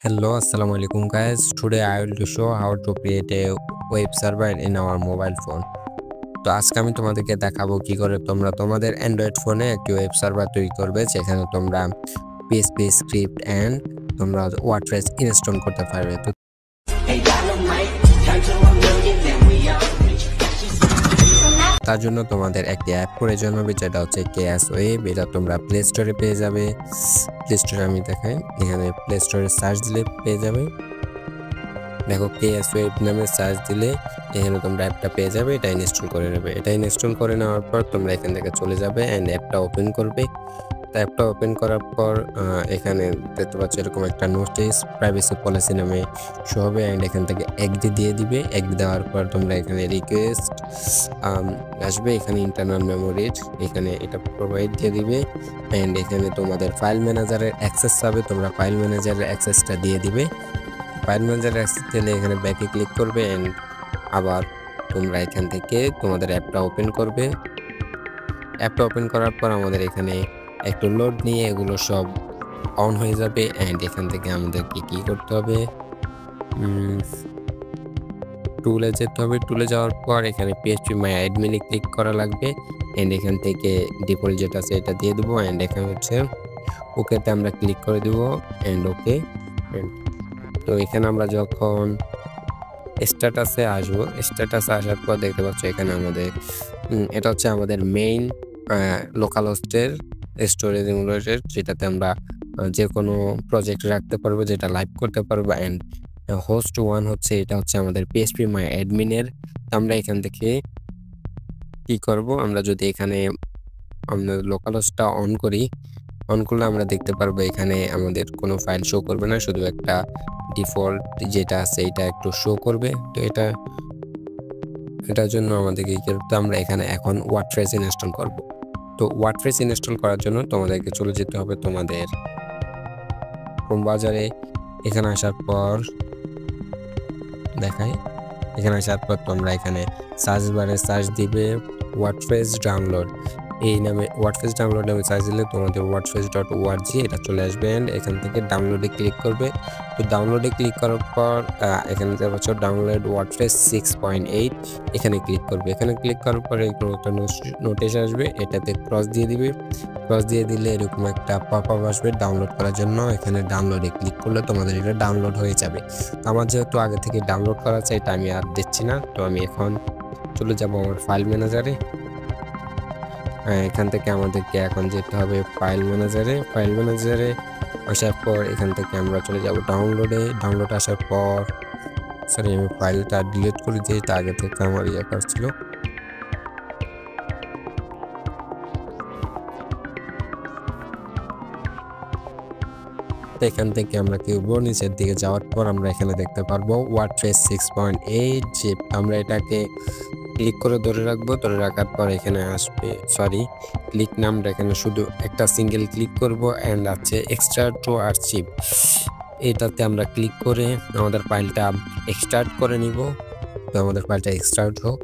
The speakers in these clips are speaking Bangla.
Hello, assalamu alaikum guys. Today I will to show how to create a web server in our mobile phone. তো আজকে আমি তোমাদেরকে দেখাবো কি করে তোমরা তোমাদের অ্যান্ড্রয়েড ফোনে একটি ওয়েব সার্ভার তৈরি করবে যেখানে তোমরা PHP স্ক্রিপ্ট এন্ড তোমরা ওয়ার্ডপ্রেস ইনস্টল করতে পারবে। তো তার জন্য তোমাদের একটি অ্যাপ প্রয়োজন হবে যেটা হচ্ছে কেএস ওয়েব। এটা তোমরা প্লে স্টোরে পেয়ে যাবে। প্লে স্টোরে আমি দেখাই, এখানে প্লে স্টোরে সার্চ দিলে পেয়ে যাবে। দেখো কেএস ওয়েব নামে সার্চ দিলে এখানে তোমরা অ্যাপটা পেয়ে যাবে। এটা ইনস্টল করে নেবে। এটা ইনস্টল করে নেওয়ার পর তোমরা এখান থেকে চলে যাবে অ্যান্ড অ্যাপটা ওপেন করবে। অ্যাপটা ওপেন করার পর এখানে দেখতে পাচ্ছ এরকম একটা নোটিস প্রাইভেসি পলিসি নামে শো হবে অ্যান্ড এখান থেকে এগ্রি দিয়ে দিবে। এগ্রি দেওয়ার পর তোমরা এখানে রিকোয়েস্ট আসবে, এখানে ইন্টারনাল মেমোরির এখানে এটা প্রোভাইড দিয়ে দিবে অ্যান্ড এখানে তোমাদের ফাইল ম্যানেজারের অ্যাক্সেস পাবে। তোমরা ফাইল ম্যানেজারের অ্যাক্সেসটা দিয়ে দিবে। ফাইল ম্যানেজারের অ্যাক্সেস দিলে এখানে ব্যাকে ক্লিক করবে অ্যান্ড আবার তোমরা এখান থেকে তোমাদের অ্যাপটা ওপেন করবে। অ্যাপটা ওপেন করার পর আমাদের এখানে একটু লোড নিয়ে এগুলো সব অন হয়ে যাবে অ্যান্ড এখান থেকে আমাদেরকে কি করতে হবে, টুলে যেতে হবে। টুলে যাওয়ার পর এখানে PHP মাই অ্যাডমিনে ক্লিক করা লাগবে অ্যান্ড এখান থেকে ডিফল্ট যেটা আছে এটা দিয়ে দেবো অ্যান্ড এখানে হচ্ছে ওকেতে আমরা ক্লিক করে দেবো অ্যান্ড ওকে। তো এখানে আমরা যখন স্ট্যাটাসে আসবো, স্ট্যাটাসে আসার পর দেখতে পাচ্ছ এখানে আমাদের এটা হচ্ছে আমাদের মেইন লোকাল হোস্টের স্টোরেজ এমুলেটর, যেটাতে আমরা যে কোনো প্রজেক্ট রাখতে পারবো, যেটা লাইভ করতে পারবো। অ্যান্ড হোস্ট 1 হচ্ছে এটা হচ্ছে আমাদের PHP মাই অ্যাডমিনের। আমরা এখান থেকে কি করব, আমরা যদি এখানে আমরা লোকাল হোস্টটা অন করি, অন করলে আমরা দেখতে পারবো এখানে আমাদের কোনো ফাইল শো করবে না, শুধু একটা ডিফল্ট যেটা আছে এটা একটু শো করবে। তো এটার জন্য আমাদেরকে কি করতে, আমরা এখানে এখন ওয়ার্ডপ্রেস ইনস্টল করব। তো ওয়ার্ডপ্রেস ইনস্টল করার জন্য তোমাদেরকে চলে যেতে হবে তোমাদের ক্রোম ব্রাউজারে। এখানে আসার পর দেখাই, এখানে আসার পর তোমরা এখানে সার্চ বারে সার্চ দিবে ওয়ার্ডপ্রেস ডাউনলোড, এই নামে ওয়ার্ডপ্রেস ডাউনলোড নামে সার্চ দিলে তোমাদের wordpress.org এটা চলে আসবে অ্যান্ড এখান থেকে ডাউনলোডে ক্লিক করবে। তো ডাউনলোডে ক্লিক করার পর এখানে দেখতে পাচ্ছ ডাউনলোড ওয়ার্ডপ্রেস 6.8 এখানে ক্লিক করবে। এখানে ক্লিক করার পরে এরকম একটা নোটিশ আসবে, এটাতে ক্রস দিয়ে দিবে। ক্রস দিয়ে দিলে এরকম একটা পপআপ আসবে ডাউনলোড করার জন্য। এখানে ডাউনলোডে ক্লিক করলে তোমাদের এটা ডাউনলোড হয়ে যাবে। আমার যেহেতু আগে থেকে ডাউনলোড করা আছে এটা আমি আর দিচ্ছি না। তো আমি এখন চলে যাব আমার ফাইল ম্যানেজারে। এখান থেকে আমাদেরকে এখন যেতে হবে ফাইল ম্যানেজারে। ফাইল ম্যানেজারে আসার পর এখান থেকে আমরা চলে যাব ডাউনলোডে। ডাউনলোড আসার পর সরি আমি ফাইলটা ডিলিট করে দিই, এটা আগে থেকে আমার ইয়ে করছিল। এখান থেকে আমরা কি করবো, নিচের দিকে যাওয়ার পর আমরা এখানে দেখতে পারবো ওয়ার্ডপ্রেস 6.8 যে আমরা এটাকে ক্লিক করে ধরে রাখবো। ধরে রাখার পর এখানে আসবে সরি ক্লিক নামটা এখানে শুধু একটা সিঙ্গেল ক্লিক করব অ্যান্ড আছে এক্সট্রাক্ট টু আর্চিভ, এটাতে আমরা ক্লিক করে আমাদের ফাইলটা এক্সট্রাক্ট করে নিব। তো আমাদের ফাইলটা এক্সট্রাক্ট হোক।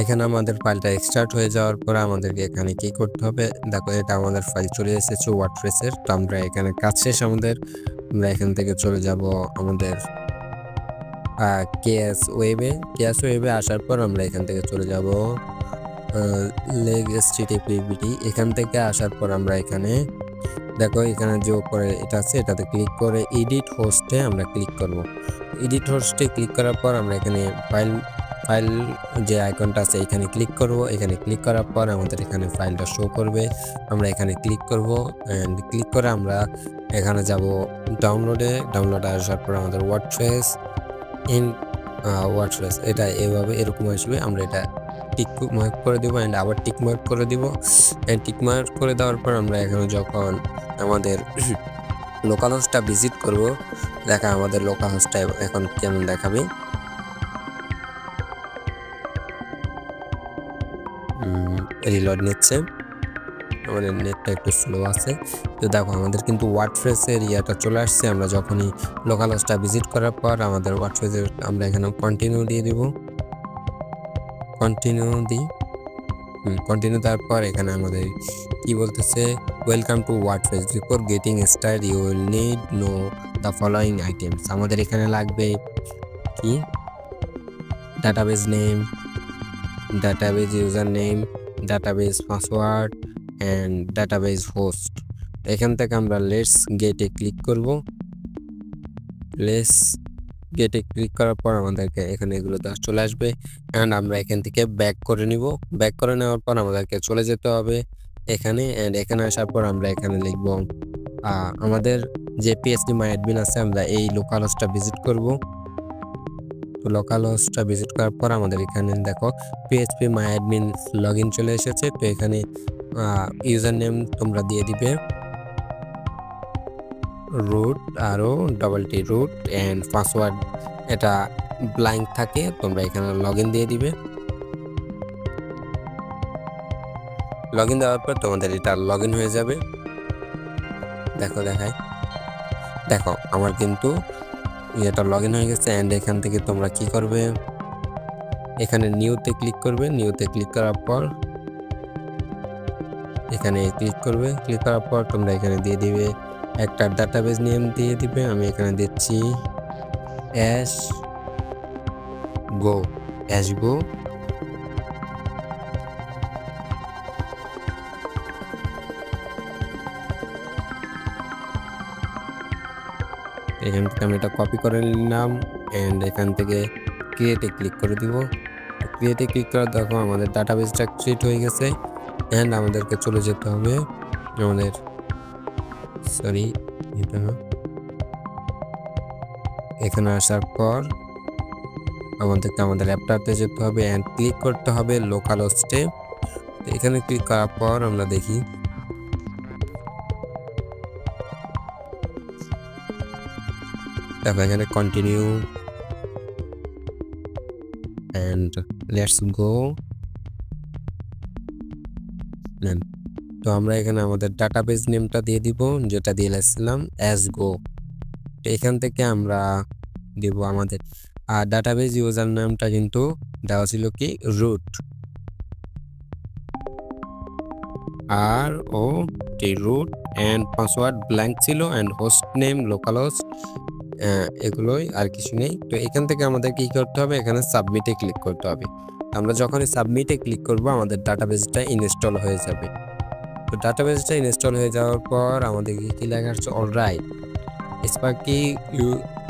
এখানে আমাদের ফাইলটা এক্সট্রাক্ট হয়ে যাওয়ার পর আমাদেরকে এখানে কি করতে হবে, দেখো এটা আমাদের ফাইল চলে এসেছে ওয়ার্ডপ্রেসের। তো আমরা এখানে কাজ শেষ আমাদের, আমরা এখান থেকে চলে যাব আমাদের কেএস ওয়েবে। কেএস ওয়েবে আসার পর আমরা এখান থেকে চলে যাব লেগ HTTPD। এখান থেকে আসার পর আমরা এখানে দেখো এখানে যে উপরে এটা আছে এটাতে ক্লিক করে এডিট হোস্টে আমরা ক্লিক করব। এডিট হোস্টে ক্লিক করার পর আমরা এখানে ফাইল যে আইকনটা আছে এখানে ক্লিক করব। এখানে ক্লিক করার পর আমাদের এখানে ফাইলটা শো করবে। আমরা এখানে ক্লিক করব এন্ড ক্লিক করে আমরা এখানে যাব ডাউনলোডে। ডাউনলোডে আসার পর আমাদের ওয়ার্ডপ্রেস এটা এভাবে এরকম আসবে। আমরা এটা টিক মার্ক করে দিব এন্ড আবার টিক মার্ক করে দিব। এন্ড টিক মার্ক করে দেওয়ার পর আমরা এখানে যখন আমাদের লোকাল হোস্টটা ভিজিট করব, দেখা আমাদের লোকাল হোস্টটা এখন কেমন দেখাবে। রিলোড নিচ্ছে, আমাদের নেটটা একটু স্লো আছে। তো দেখো আমাদের কিন্তু ওয়ার্ডপ্রেসের ইয়াটা চলে আসছে। আমরা যখনই লোকাল হোস্টটা ভিজিট করার পর আমাদের ওয়ার্ডপ্রেসের আমরা এখানে কন্টিনিউ দিয়ে দিব, কন্টিনিউ দিই, কন্টিনিউ তারপর এখানে আমাদের কি বলতেছে, welcome to WordPress, before getting start you will need know the following items. আমাদের এখানে লাগবে কি, database name, database user name, database password and database host. এখান থেকে আমরা লেটস গেটে ক্লিক করব। লেটস গেটে ক্লিক করার পর আমাদেরকে এখানে এগুলো দেওয়া চলে আসবে অ্যান্ড আমরা এখান থেকে ব্যাক করে নিব। ব্যাক করে নেওয়ার পর আমাদেরকে চলে যেতে হবে এখানে, অ্যান্ড এখানে আসার পর আমরা এখানে লিখব আমাদের যে PHP মাই অ্যাডমিন আছে, আমরা এই লোকাল হোস্টটা ভিজিট করব। তো লোকাল হোস্টটা ভিজিট করার পর আমাদের এখানে দেখো PHP my admin log in চলে এসেছে। তো এখানে ইউজার নেম তোমরা দিয়ে দিবে রুট, আরও টি রুট, অ্যান্ড পাসওয়ার্ড এটা ব্ল্যাঙ্ক থাকে, তোমরা এখানে লগ ইন দিয়ে দিবে। লগ ইন দেওয়ার পর তোমাদের এটা লগ ইন হয়ে যাবে। দেখো দেখায়, দেখো আমার কিন্তু এটা লগ ইন হয়ে গেছে। অ্যান্ড এখান থেকে তোমরা কি করবে, এখানে নিউতে ক্লিক করবে। নিউতে ক্লিক করার পর এখানে ক্লিক করবে। ক্লিক করার পর তোমরা এখানে দিয়ে দিবে একটা ডাটাবেস নেম দিয়ে দিবে। আমি এখানে দিচ্ছি অ্যাশ গো, অ্যাশ গো। এখান থেকে আমি এটা কপি করে নিলাম অ্যান্ড এখান থেকে ক্রিয়েটে ক্লিক করে দিব। ক্রিয়েটে ক্লিক করার দেখো আমাদের ডাটাবেসটা ক্রিয়েট হয়ে গেছে। অ্যান্ড আমাদেরকে চলে যেতে হবে আমাদের, সরি এটা না, এখানে আসার পর আমাদেরকে আমাদের অ্যাপটাতে যেতে হবে অ্যান্ড ক্লিক করতে হবে লোকাল হোস্টে। এখানে ক্লিক করার পর আমরা দেখি দেখো এখানে কন্টিনিউ অ্যান্ড লেটস গো। তো আমরা এখানে আমাদের ডাটাবেস নেমটা দিয়ে দিব, যেটা দিয়েছিলাম অ্যাশ গো। তো এখান থেকে আমরা দিব আমাদের ডাটাবেস ইউজার নামটা কিন্তু দেওয়া ছিল কি রুট, আর ও টি রুট, অ্যান্ড পাসওয়ার্ড ব্ল্যাঙ্ক ছিল, and host name local host, এগুলোই আর কিছু নেই। তো এখান থেকে আমাদের কি করতে হবে, এখানে সাবমিটে ক্লিক করতে হবে। আমরা যখনই সাবমিটে ক্লিক করব আমাদের ডাটাবেসটা ইনস্টল হয়ে যাবে। তো ডাটাবেসটা ইনস্টল হয়ে যাওয়ার পর আমাদের কি লেখা আছে, alright Sparky,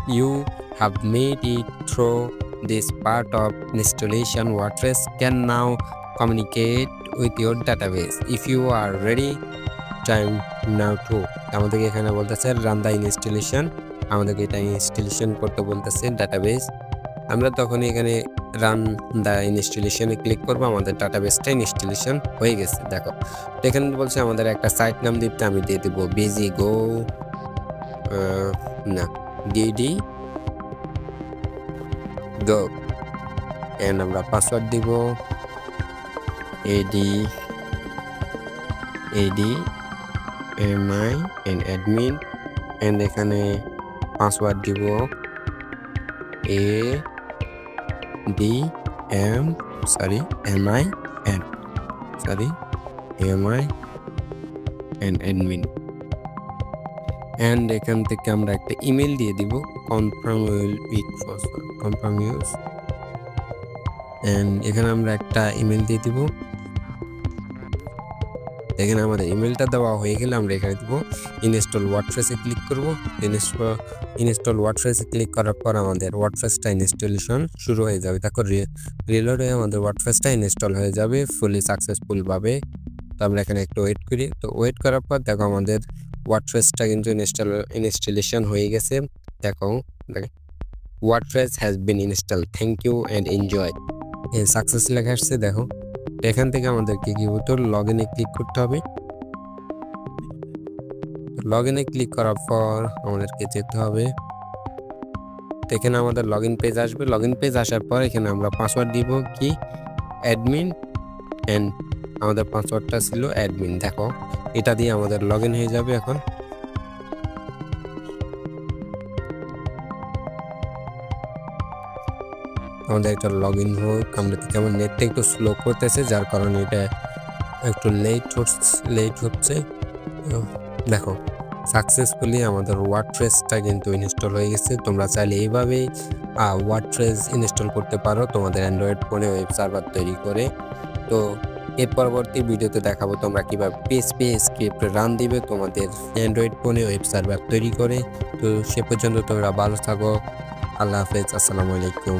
you have made it through this part of installation. WordPress can now communicate with your database. If you are ready, time now to আমাদেরকে এখানে বলতেছে রান দ্য ইনস্টলেশন, আমাদেরকে এটা ইনস্টলেশন করতে বলতেছে ডাটাবেস। আমরা তখন এখানে রান দ্য ইনস্টলেশনে ক্লিক করবো, আমাদের ডাটাবেসটা ইনস্টলেশন হয়ে গেছে। দেখো এখানে বলছে আমাদের একটা সাইট নাম দিতে, আমি দিয়ে দেবো বিজি গো না ডিডি গো, এন্ড আমরা পাসওয়ার্ড দিব এডি এমআই এন্ড অ্যাডমিন, এন্ড এখানে পাসওয়ার্ড দিব এমআই এন্ড অ্যাডমিন। অ্যান্ড এখান থেকে আমরা একটা ইমেল দিয়ে দিব, কনফার্ম ইউজ, অ্যান্ড এখানে আমরা একটা ইমেল দিয়ে দিব। এখানে আমাদের ইমেলটা দেওয়া হয়ে গেলে আমরা এখানে দিব ইনস্টল ওয়ার্ডপ্রেসে ক্লিক করব। ইনস্টল ওয়ার্ডপ্রেসে ক্লিক করার পর আমাদের ওয়ার্ডপ্রেসটা ইনস্টলেশন শুরু হয়ে যাবে। তারপর রিলোড হয়ে আমাদের ওয়ার্ডপ্রেসটা ইনস্টল হয়ে যাবে ফুলি সাকসেসফুল ভাবে। তো আমরা এখানে একটু ওয়েট করি। তো ওয়েট করার পর দেখো আমাদের ওয়ার্ডপ্রেসটা কিন্তু ইনস্টলেশন হয়ে গেছে। দেখো WordPress has been install, thank you and enjoy, success লেখা আসছে। দেখো এখান থেকে আমাদেরকে কি হতো, লগ ইনে ক্লিক করতে হবে। লগ ইনে ক্লিক করার পর আমাদেরকে যেতে হবে, এখানে আমাদের লগ ইন পেজ আসবে। লগ ইন পেজ আসার পর এখানে আমরা পাসওয়ার্ড দিব কি অ্যাডমিন অ্যান্ড আমাদের পাসওয়ার্ডটা ছিল অ্যাডমিন। দেখো এটা দিয়ে আমাদের লগ ইন হয়ে যাবে। এখন আমাদের একটা লগ ইন হোক। আমরা কেমন নেটটা একটু স্লো করতেছে, যার কারণে এটা একটু লেট হচ্ছে। দেখো সাকসেসফুলি আমাদের ওয়ার্ডপ্রেসটা কিন্তু ইনস্টল হয়ে গেছে। তোমরা চাইলে এইভাবেই ওয়ার্ডপ্রেস ইনস্টল করতে পারো তোমাদের অ্যান্ড্রয়েড ফোনে ওয়েব সার্ভার তৈরি করে। তো এর পরবর্তী ভিডিওতে দেখাবো তোমরা কিভাবে পিএইচপি স্ক্রিপ্ট রান দিবে তোমাদের অ্যান্ড্রয়েড ফোনে ওয়েব সার্ভার তৈরি করে। তো সে পর্যন্ত তোমরা ভালো থাকো। আল্লাহ হাফেজ, আসসালামু আলাইকুম।